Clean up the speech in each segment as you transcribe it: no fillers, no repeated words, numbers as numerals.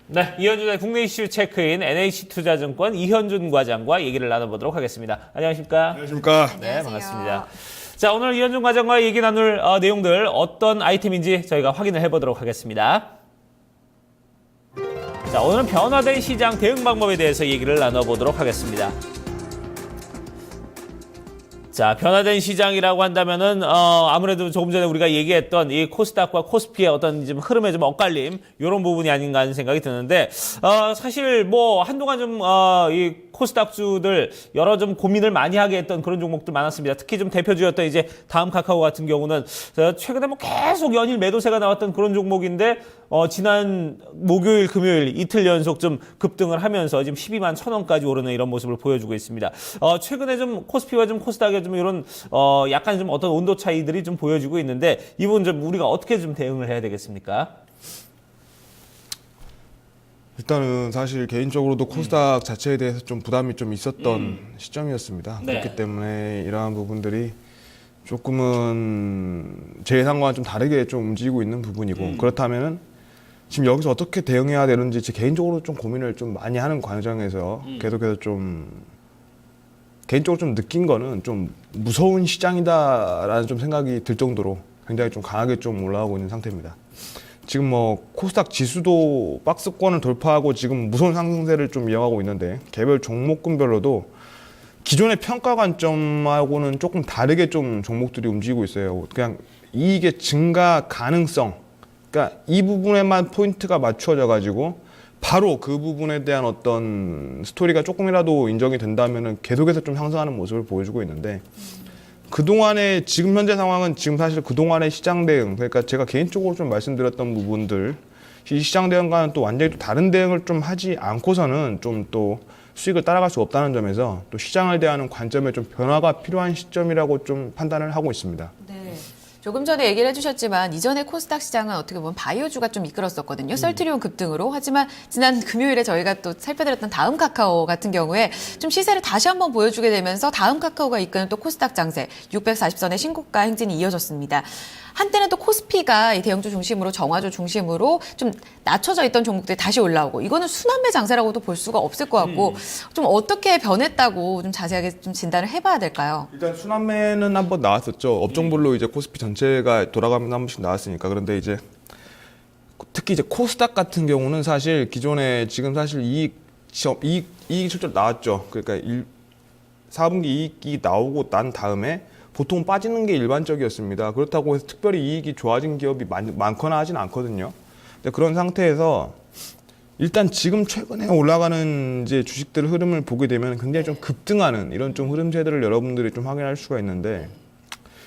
네, 이현준의 국내 이슈 체크인 NH투자증권 이현준 과장과 얘기를 나눠보도록 하겠습니다. 안녕하십니까? 안녕하십니까? 네, 안녕하세요. 반갑습니다. 자, 오늘 이현준 과장과 얘기 나눌 내용들 어떤 아이템인지 저희가 확인을 해보도록 하겠습니다. 자, 오늘은 변화된 시장 대응 방법에 대해서 얘기를 나눠보도록 하겠습니다. 자, 변화된 시장이라고 한다면은 아무래도 조금 전에 우리가 얘기했던 이 코스닥과 코스피의 어떤 좀 흐름의 좀 엇갈림 이런 부분이 아닌가 하는 생각이 드는데 사실 뭐 한동안 좀 이 코스닥주들 여러 좀 고민을 많이 하게 했던 그런 종목들 많았습니다. 특히 좀 대표주였던 이제 다음 카카오 같은 경우는 최근에 뭐 계속 연일 매도세가 나왔던 그런 종목인데 지난 목요일, 금요일 이틀 연속 좀 급등을 하면서 지금 12만 1,000원까지 오르는 이런 모습을 보여주고 있습니다. 최근에 좀 코스피와 좀 코스닥에 좀 이런 약간 좀 어떤 온도 차이들이 좀 보여지고 있는데 이 부분 좀 우리가 어떻게 좀 대응을 해야 되겠습니까? 일단은 사실 개인적으로도 코스닥 자체에 대해서 좀 부담이 좀 있었던 시점이었습니다. 네. 그렇기 때문에 이러한 부분들이 조금은 제 예상과는 좀 다르게 좀 움직이고 있는 부분이고 그렇다면은 지금 여기서 어떻게 대응해야 되는지 제 개인적으로 좀 고민을 좀 많이 하는 과정에서 계속해서 좀 개인적으로 좀 느낀 거는 좀 무서운 시장이다라는 좀 생각이 들 정도로 굉장히 좀 강하게 좀 올라가고 있는 상태입니다. 지금 뭐 코스닥 지수도 박스권을 돌파하고 지금 무서운 상승세를 좀 이어가고 있는데 개별 종목군별로도 기존의 평가 관점하고는 조금 다르게 좀 종목들이 움직이고 있어요. 그냥 이익의 증가 가능성, 그러니까 이 부분에만 포인트가 맞추어져 가지고 바로 그 부분에 대한 어떤 스토리가 조금이라도 인정이 된다면은 계속해서 좀 상승하는 모습을 보여주고 있는데 그동안의 지금 현재 상황은 지금 사실 그동안의 시장 대응, 그러니까 제가 개인적으로 좀 말씀드렸던 부분들 이 시장 대응과는 또 완전히 또 다른 대응을 좀 하지 않고서는 좀 또 수익을 따라갈 수 없다는 점에서 또 시장을 대하는 관점에 좀 변화가 필요한 시점이라고 좀 판단을 하고 있습니다. 네. 조금 전에 얘기를 해주셨지만 이전에 코스닥 시장은 어떻게 보면 바이오주가 좀 이끌었었거든요. 셀트리온 급등으로. 하지만 지난 금요일에 저희가 또 살펴드렸던 다음 카카오 같은 경우에 좀 시세를 다시 한번 보여주게 되면서 다음 카카오가 이끄는 또 코스닥 장세 640선의 신고가 행진이 이어졌습니다. 한때는 또 코스피가 이 대형주 중심으로 정화주 중심으로 좀 낮춰져 있던 종목들이 다시 올라오고 이거는 순환매 장세라고도 볼 수가 없을 것 같고 좀 어떻게 변했다고 좀 자세하게 좀 진단을 해봐야 될까요? 일단 순환매는 한번 나왔었죠. 업종별로 이제 코스피 전체가 돌아가면서 한 번씩 나왔으니까. 그런데 이제 특히 이제 코스닥 같은 경우는 사실 기존에 지금 사실 이익 실적 나왔죠. 그러니까 4분기 이익이 나오고 난 다음에 보통 빠지는 게 일반적이었습니다. 그렇다고 해서 특별히 이익이 좋아진 기업이 많거나 하진 않거든요. 근데 그런 상태에서 일단 지금 최근에 올라가는 이제 주식들 흐름을 보게 되면 굉장히 좀 급등하는 이런 좀 흐름세들을 여러분들이 좀 확인할 수가 있는데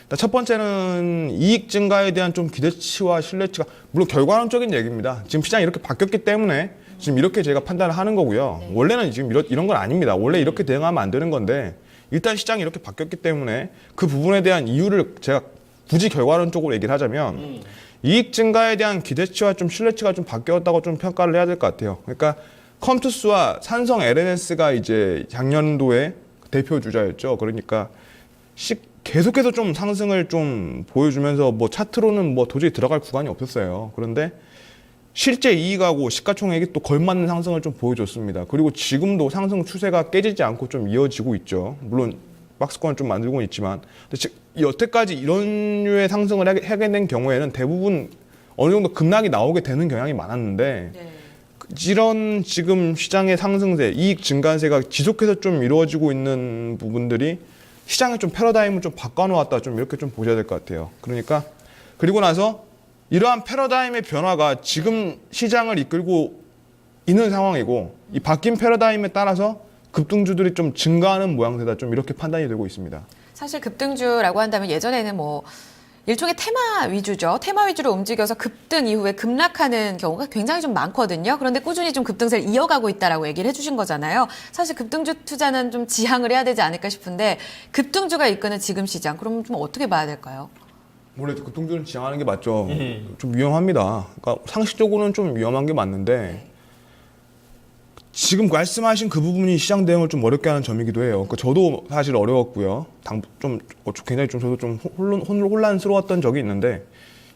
일단 첫 번째는 이익 증가에 대한 좀 기대치와 신뢰치가 물론 결과론적인 얘기입니다. 지금 시장이 이렇게 바뀌었기 때문에 지금 이렇게 제가 판단을 하는 거고요. 원래는 지금 이런 건 아닙니다. 원래 이렇게 대응하면 안 되는 건데 일단 시장이 이렇게 바뀌었기 때문에 그 부분에 대한 이유를 제가 굳이 결과론적으로 얘기를 하자면 이익 증가에 대한 기대치와 좀 신뢰치가 좀 바뀌었다고 좀 평가를 해야 될 것 같아요. 그러니까 컴투스와 산성 LNS가 이제 작년도에 대표 주자였죠. 그러니까 계속해서 좀 상승을 좀 보여주면서 뭐 차트로는 뭐 도저히 들어갈 구간이 없었어요. 그런데 실제 이익하고 시가총액이 또 걸맞는 상승을 좀 보여줬습니다. 그리고 지금도 상승 추세가 깨지지 않고 좀 이어지고 있죠. 물론 박스권을 좀 만들고 있지만 여태까지 이런 류의 상승을 하게 된 경우에는 대부분 어느 정도 급락이 나오게 되는 경향이 많았는데 이런 지금 시장의 상승세, 이익 증가세가 지속해서 좀 이루어지고 있는 부분들이 시장의 좀 패러다임을 좀 바꿔놓았다 좀 이렇게 좀 보셔야 될 것 같아요. 그러니까 그리고 나서 이러한 패러다임의 변화가 지금 시장을 이끌고 있는 상황이고 이 바뀐 패러다임에 따라서 급등주들이 좀 증가하는 모양새다 좀 이렇게 판단이 되고 있습니다. 사실 급등주라고 한다면 예전에는 뭐 일종의 테마 위주죠. 테마 위주로 움직여서 급등 이후에 급락하는 경우가 굉장히 좀 많거든요. 그런데 꾸준히 좀 급등세를 이어가고 있다라고 얘기를 해주신 거잖아요. 사실 급등주 투자는 좀 지향을 해야 되지 않을까 싶은데 급등주가 이끄는 지금 시장 그럼 좀 어떻게 봐야 될까요? 원래 급등주는 지향하는 게 맞죠. 좀 위험합니다. 그러니까 상식적으로는 좀 위험한 게 맞는데 지금 말씀하신 그 부분이 시장 대응을 좀 어렵게 하는 점이기도 해요. 그러니까 저도 사실 어려웠고요. 굉장히 좀 저도 좀 혼란스러웠던 적이 있는데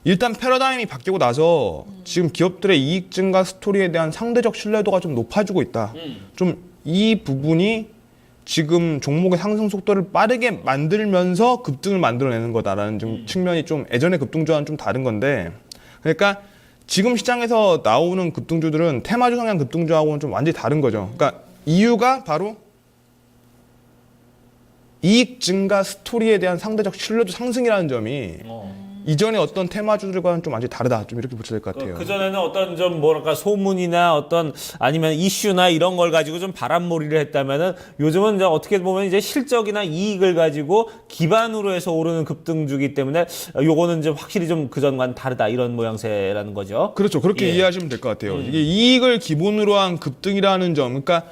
일단 패러다임이 바뀌고 나서 지금 기업들의 이익 증가 스토리에 대한 상대적 신뢰도가 좀 높아지고 있다. 좀 이 부분이 지금 종목의 상승 속도를 빠르게 만들면서 급등을 만들어내는 거다라는 좀 측면이 좀 예전의 급등주와는 좀 다른 건데, 그러니까 지금 시장에서 나오는 급등주들은 테마주 성향 급등주하고는 좀 완전히 다른 거죠. 그러니까 이유가 바로 이익 증가 스토리에 대한 상대적 신뢰도 상승이라는 점이 이전의 어떤 테마주들과는 좀 완전히 다르다. 좀 이렇게 보셔야 될 것 같아요. 그전에는 어떤 좀 뭐랄까 소문이나 어떤 아니면 이슈나 이런 걸 가지고 좀 바람몰이를 했다면은 요즘은 이제 어떻게 보면 이제 실적이나 이익을 가지고 기반으로 해서 오르는 급등주기 때문에 요거는 좀 확실히 좀 그전과는 다르다 이런 모양새라는 거죠. 그렇죠. 그렇게 예. 이해하시면 될 것 같아요. 이게 이익을 기본으로 한 급등이라는 점, 그러니까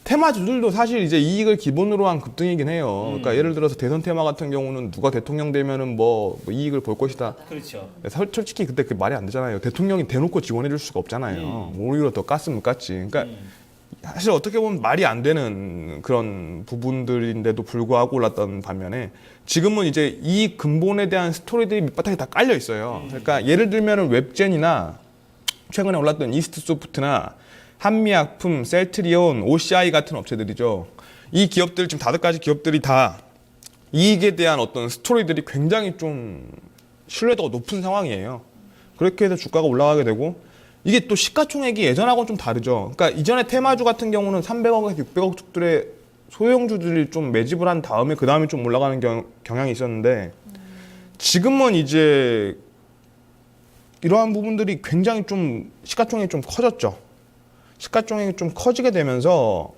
테마주들도 사실 이제 이익을 기본으로 한 급등이긴 해요. 그러니까 예를 들어서 대선 테마 같은 경우는 누가 대통령 되면은 뭐 이익을 볼 것이다. 그렇죠. 솔직히 그때 그 말이 안 되잖아요. 대통령이 대놓고 지원해줄 수가 없잖아요. 오히려 더 깠으면 깠지. 그러니까 사실 어떻게 보면 말이 안 되는 그런 부분들인데도 불구하고 올랐던 반면에 지금은 이제 이 근본에 대한 스토리들이 밑바닥에 다 깔려 있어요. 그러니까 예를 들면은 웹젠이나 최근에 올랐던 이스트소프트나 한미약품, 셀트리온, OCI 같은 업체들이죠. 이 기업들 지금 5가지 기업들이 다 이익에 대한 어떤 스토리들이 굉장히 좀 신뢰도가 높은 상황이에요. 그렇게 해서 주가가 올라가게 되고 이게 또 시가총액이 예전하고는 좀 다르죠. 그러니까 이전에 테마주 같은 경우는 300억에서 600억 주들의 소형주들이 좀 매집을 한 다음에 그 다음에 좀 올라가는 경향이 있었는데 지금은 이제 이러한 부분들이 굉장히 좀 시가총액이 좀 커졌죠. 시가총액이 좀 커지게 되면서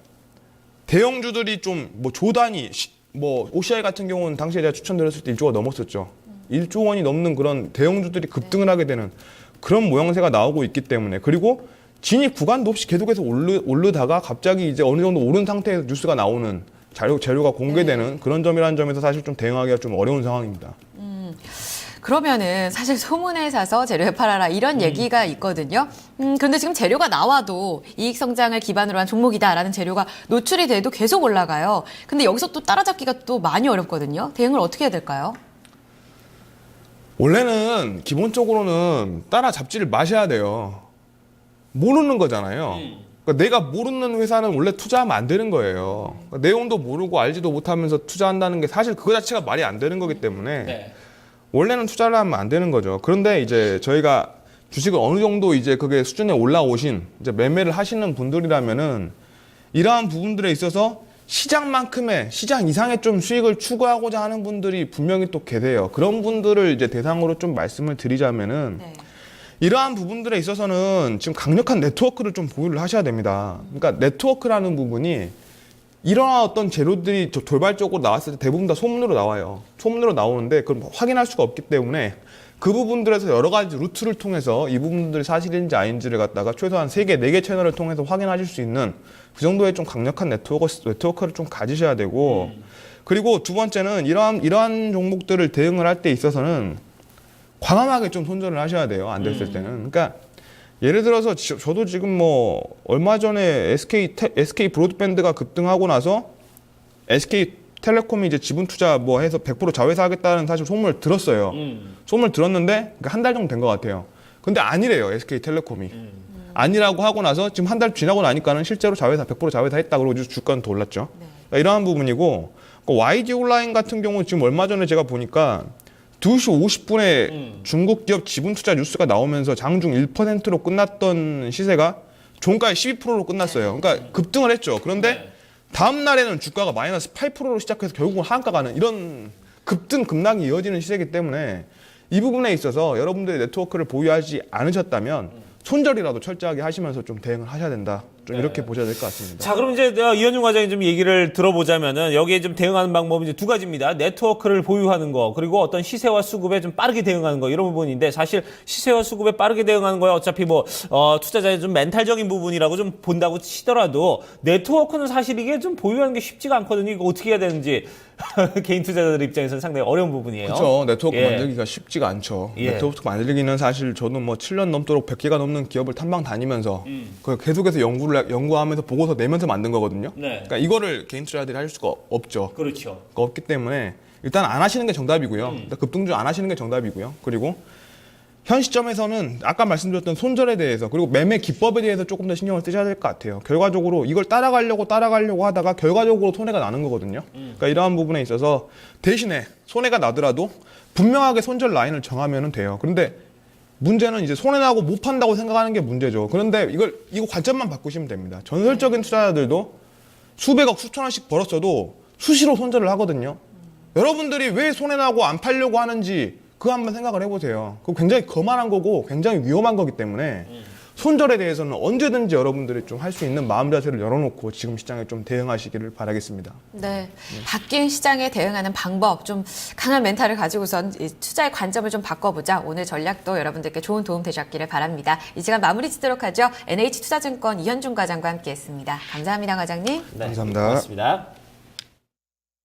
대형주들이 좀 뭐 조단위 뭐 OCI 같은 경우는 당시에 제가 추천드렸을 때 1조가 넘었었죠. 1조 원이 넘는 그런 대형주들이 급등을 하게 되는 그런 모양새가 나오고 있기 때문에, 그리고 진입 구간도 없이 계속해서 오르다가 갑자기 이제 어느 정도 오른 상태에서 뉴스가 나오는 재료가 공개되는 그런 점이라는 점에서 사실 좀 대응하기가 좀 어려운 상황입니다. 그러면은 사실 소문에 사서 재료에 팔아라 이런 얘기가 있거든요. 그런데 지금 재료가 나와도 이익 성장을 기반으로 한 종목이다라는 재료가 노출이 돼도 계속 올라가요. 근데 여기서 또 따라잡기가 또 많이 어렵거든요. 대응을 어떻게 해야 될까요? 원래는 기본적으로는 따라잡지를 마셔야 돼요. 모르는 거잖아요. 그러니까 내가 모르는 회사는 원래 투자하면 안 되는 거예요. 그러니까 내용도 모르고 알지도 못하면서 투자한다는 게 사실 그거 자체가 말이 안 되는 거기 때문에 네. 원래는 투자를 하면 안 되는 거죠. 그런데 이제 저희가 주식을 어느 정도 이제 그게 수준에 올라오신 이제 매매를 하시는 분들이라면은 이러한 부분들에 있어서 시장만큼의 시장 이상의 좀 수익을 추구하고자 하는 분들이 분명히 또 계세요. 그런 분들을 이제 대상으로 좀 말씀을 드리자면은 네. 이러한 부분들에 있어서는 지금 강력한 네트워크를 좀 보유를 하셔야 됩니다. 그러니까 네트워크라는 부분이 이러한 어떤 재료들이 돌발적으로 나왔을 때 대부분 다 소문으로 나와요. 소문으로 나오는데 그걸 확인할 수가 없기 때문에 그 부분들에서 여러 가지 루트를 통해서 이 부분들이 사실인지 아닌지를 갖다가 최소한 3개, 4개 채널을 통해서 확인하실 수 있는 그 정도의 좀 강력한 네트워크를 좀 가지셔야 되고, 그리고 두 번째는 이러한 종목들을 대응을 할 때 있어서는 과감하게 좀 손절을 하셔야 돼요. 안 됐을 때는. 그러니까 예를 들어서 저도 지금 뭐 얼마 전에 SK 브로드밴드가 급등하고 나서 SK텔레콤이 이제 지분 투자 뭐 해서 100% 자회사 하겠다는 사실 소문을 들었어요. 소문을 들었는데 한 달 정도 된 것 같아요. 근데 아니래요, SK텔레콤이. 아니라고 하고 나서 지금 한 달 지나고 나니까는 실제로 자회사 100% 자회사 했다 그러고 주가는 더 올랐죠. 그러니까 이러한 부분이고, YG 온라인 같은 경우 지금 얼마 전에 제가 보니까 2시 50분에 중국 기업 지분 투자 뉴스가 나오면서 장중 1%로 끝났던 시세가 종가의 12%로 끝났어요. 그러니까 급등을 했죠. 그런데 다음 날에는 주가가 마이너스 8%로 시작해서 결국은 하한가 가는 이런 급등급락이 이어지는 시세이기 때문에 이 부분에 있어서 여러분들이 네트워크를 보유하지 않으셨다면 손절이라도 철저하게 하시면서 좀 대응을 하셔야 된다. 좀 이렇게 보셔야 될 것 같습니다. 자, 그럼 이제 이현중 과장님 좀 얘기를 들어보자면은 여기에 좀 대응하는 방법은 이제 2가지입니다. 네트워크를 보유하는 거, 그리고 어떤 시세와 수급에 좀 빠르게 대응하는 거, 이런 부분인데, 사실 시세와 수급에 빠르게 대응하는 거야 어차피 뭐 투자자의 좀 멘탈적인 부분이라고 좀 본다고 치더라도 네트워크는 사실 이게 좀 보유하는 게 쉽지가 않거든요. 이거 어떻게 해야 되는지 개인 투자자들 입장에서는 상당히 어려운 부분이에요. 그렇죠. 네트워크 예. 만들기가 쉽지가 않죠. 예. 네트워크 만들기는 사실 저도 뭐 7년 넘도록 100개가 넘는 기업을 탐방 다니면서 계속해서 연구하면서 보고서 내면서 만든 거거든요. 네. 그러니까 이거를 개인 투자자들이 할 수가 없죠. 그렇죠. 없기 때문에 일단 안 하시는 게 정답이고요. 일단 급등주 안 하시는 게 정답이고요. 그리고 현 시점에서는 아까 말씀드렸던 손절에 대해서 그리고 매매 기법에 대해서 조금 더 신경을 쓰셔야 될 것 같아요. 결과적으로 이걸 따라가려고 하다가 결과적으로 손해가 나는 거거든요. 그러니까 이러한 부분에 있어서 대신에 손해가 나더라도 분명하게 손절 라인을 정하면 돼요. 그런데 문제는 이제 손해나고 못 판다고 생각하는 게 문제죠. 그런데 이거 관점만 바꾸시면 됩니다. 전설적인 투자자들도 수백억, 수천억씩 벌었어도 수시로 손절을 하거든요. 여러분들이 왜 손해나고 안 팔려고 하는지 그거 한번 생각을 해보세요. 그거 굉장히 거만한 거고 굉장히 위험한 거기 때문에 손절에 대해서는 언제든지 여러분들이 좀 할 수 있는 마음 자세를 열어놓고 지금 시장에 좀 대응하시기를 바라겠습니다. 네. 바뀐 시장에 대응하는 방법, 좀 강한 멘탈을 가지고선 이 투자의 관점을 좀 바꿔보자. 오늘 전략도 여러분들께 좋은 도움 되셨기를 바랍니다. 이 시간 마무리 짓도록 하죠. NH투자증권 이현중 과장과 함께했습니다. 감사합니다, 과장님. 네, 감사합니다. 고맙습니다.